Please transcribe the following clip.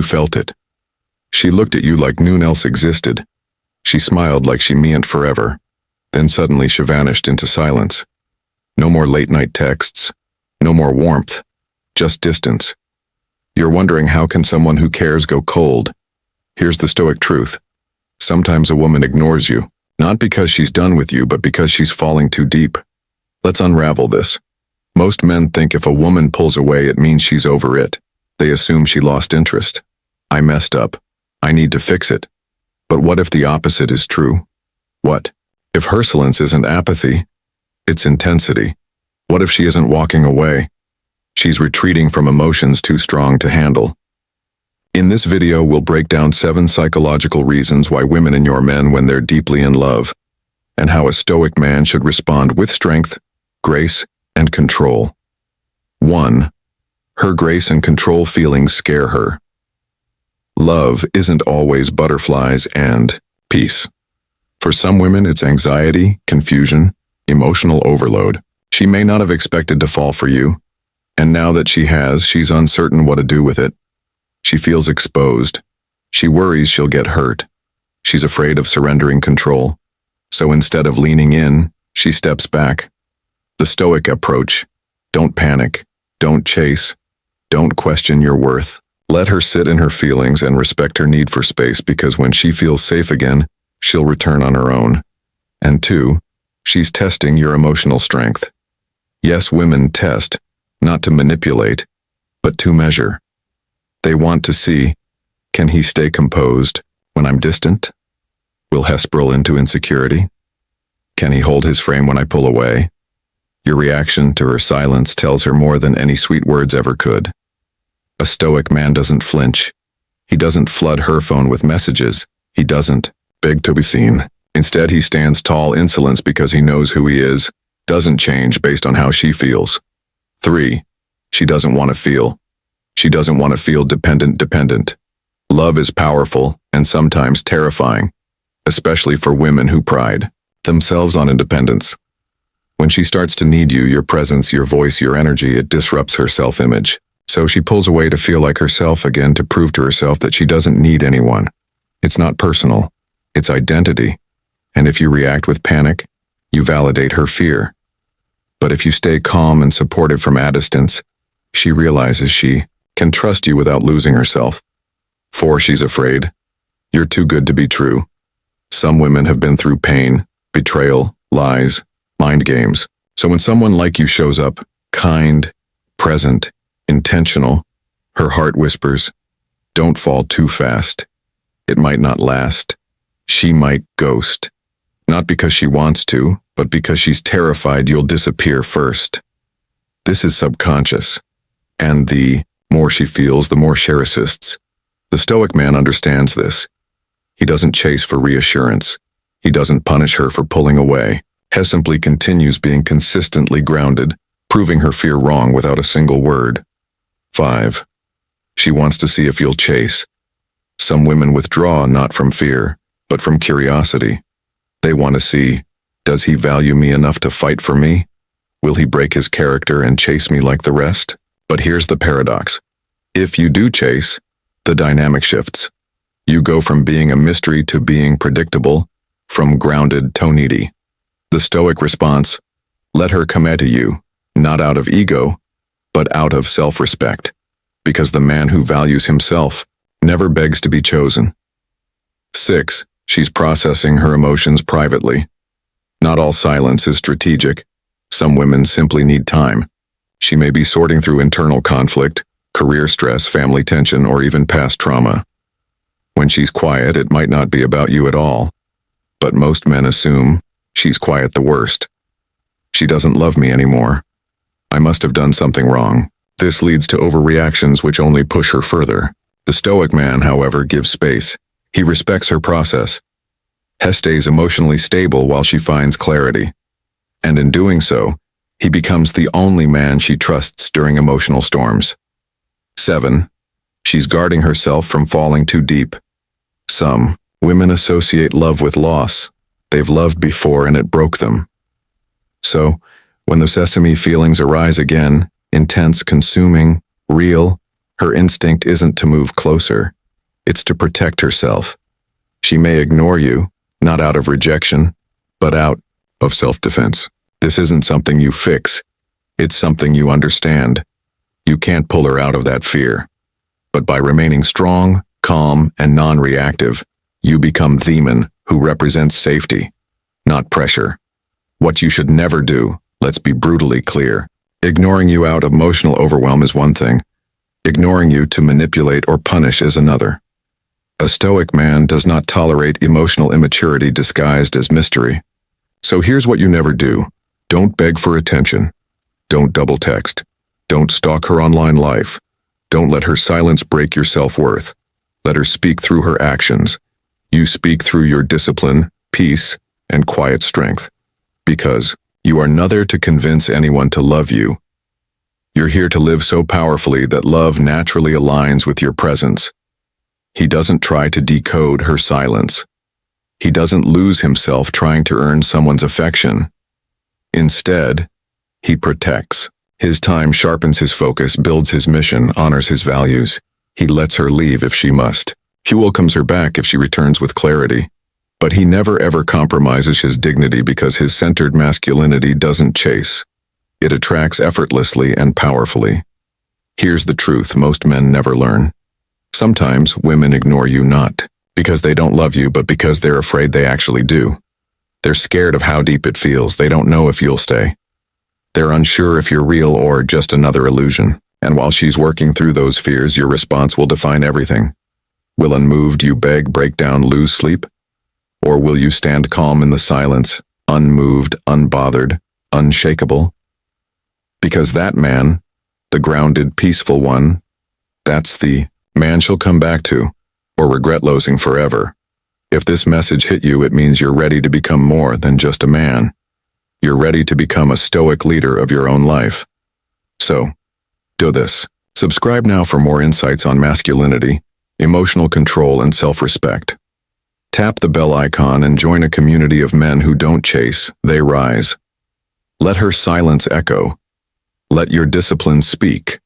felt it. She looked at you like noon else existed. She smiled like she meant forever. Then suddenly she vanished into silence. No more late-night texts. No more warmth. Just distance. You're wondering how can someone who cares go cold? Here's the Stoic truth. Sometimes a woman ignores you, not because she's done with you, but because she's falling too deep. Let's unravel this. Most men think if a woman pulls away, it means she's over it. They assume she lost interest. I messed up. I need to fix it. But what if the opposite is true? What if her silence isn't apathy? It's intensity. What if she isn't walking away? She's retreating from emotions too strong to handle. In this video, we'll break down 7 psychological reasons why women ignore men when they're deeply in love, and how a Stoic man should respond with strength, grace, and control. 1. Her grace and control feelings scare her. Love isn't always butterflies and peace. For some women, it's anxiety, confusion, emotional overload. She may not have expected to fall for you, and now that she has, she's uncertain what to do with it. She feels exposed. She worries she'll get hurt. She's afraid of surrendering control. So instead of leaning in, she steps back. The Stoic approach: don't panic, don't chase, don't question your worth. Let her sit in her feelings and respect her need for space, because when she feels safe again, she'll return on her own. And 2, she's testing your emotional strength. Yes, women test, not to manipulate, but to measure. They want to see, can he stay composed when I'm distant? Will he spiral into insecurity? Can he hold his frame when I pull away? Your reaction to her silence tells her more than any sweet words ever could. A Stoic man doesn't flinch. He doesn't flood her phone with messages. He doesn't beg to be seen. Instead, he stands tall insolence because he knows who he is, doesn't change based on how she feels. 3. She doesn't want to feel. She doesn't want to feel dependent. Love is powerful and sometimes terrifying, especially for women who pride themselves on independence. When she starts to need you, your presence, your voice, your energy, it disrupts her self-image. So she pulls away to feel like herself again, to prove to herself that she doesn't need anyone. It's not personal. It's identity. And if you react with panic, you validate her fear. But if you stay calm and supportive from a distance, she realizes she can trust you without losing herself. 4. She's afraid. You're too good to be true. Some women have been through pain, betrayal, lies, mind games. So when someone like you shows up, kind, present, intentional, her heart whispers, don't fall too fast. It might not last. She might ghost. Not because she wants to, but because she's terrified you'll disappear first. This is subconscious. And the more she feels, the more she resists. The Stoic man understands this. He doesn't chase for reassurance. He doesn't punish her for pulling away. He simply continues being consistently grounded, proving her fear wrong without a single word. 5. She wants to see if you'll chase. Some women withdraw not from fear, but from curiosity. They want to see, does he value me enough to fight for me? Will he break his character and chase me like the rest? But here's the paradox. If you do chase, the dynamic shifts. You go from being a mystery to being predictable, from grounded to needy. The Stoic response: let her come at you, not out of ego, but out of self-respect, because the man who values himself never begs to be chosen. 6. She's processing her emotions privately. Not all silence is strategic. Some women simply need time. She may be sorting through internal conflict, career stress, family tension, or even past trauma. When she's quiet, it might not be about you at all. But most men assume she's quiet the worst. She doesn't love me anymore. I must have done something wrong. This leads to overreactions which only push her further. The Stoic man, however, gives space. He respects her process. He stays emotionally stable while she finds clarity. And in doing so, he becomes the only man she trusts during emotional storms. 7. She's guarding herself from falling too deep. Some women associate love with loss. They've loved before and it broke them. So, when the sesame feelings arise again, intense, consuming, real, Her instinct isn't to move closer, it's to protect herself. She may ignore you, not out of rejection, but out of self-defense. This isn't something you fix, it's something you understand. You can't pull her out of that fear. But by remaining strong, calm, and non-reactive, you become the man who represents safety, not pressure. What you should never do, let's be brutally clear. Ignoring you out of emotional overwhelm is one thing. Ignoring you to manipulate or punish is another. A Stoic man does not tolerate emotional immaturity disguised as mystery. So here's what you never do. Don't beg for attention. Don't double text. Don't stalk her online life. Don't let her silence break your self-worth. Let her speak through her actions. You speak through your discipline, peace, and quiet strength. Because you are not there to convince anyone to love you. You're here to live so powerfully that love naturally aligns with your presence. He doesn't try to decode her silence. He doesn't lose himself trying to earn someone's affection. Instead, he protects. His time sharpens his focus, builds his mission, honors his values. He lets her leave if she must. He welcomes her back if she returns with clarity. But he never ever compromises his dignity because his centered masculinity doesn't chase. It attracts effortlessly and powerfully. Here's the truth most men never learn. Sometimes women ignore you not because they don't love you, but because they're afraid they actually do. They're scared of how deep it feels. They don't know if you'll stay. They're unsure if you're real or just another illusion. And while she's working through those fears, your response will define everything. Will unmoved you beg, break down, lose sleep? Or will you stand calm in the silence, unmoved, unbothered, unshakable? Because that man, the grounded, peaceful one, that's the man she'll come back to, or regret losing forever. If this message hit you, it means you're ready to become more than just a man. You're ready to become a stoic leader of your own life. So, do this. Subscribe now for more insights on masculinity, emotional control, and self-respect. Tap the bell icon and join a community of men who don't chase, they rise. Let her silence echo. Let your discipline speak.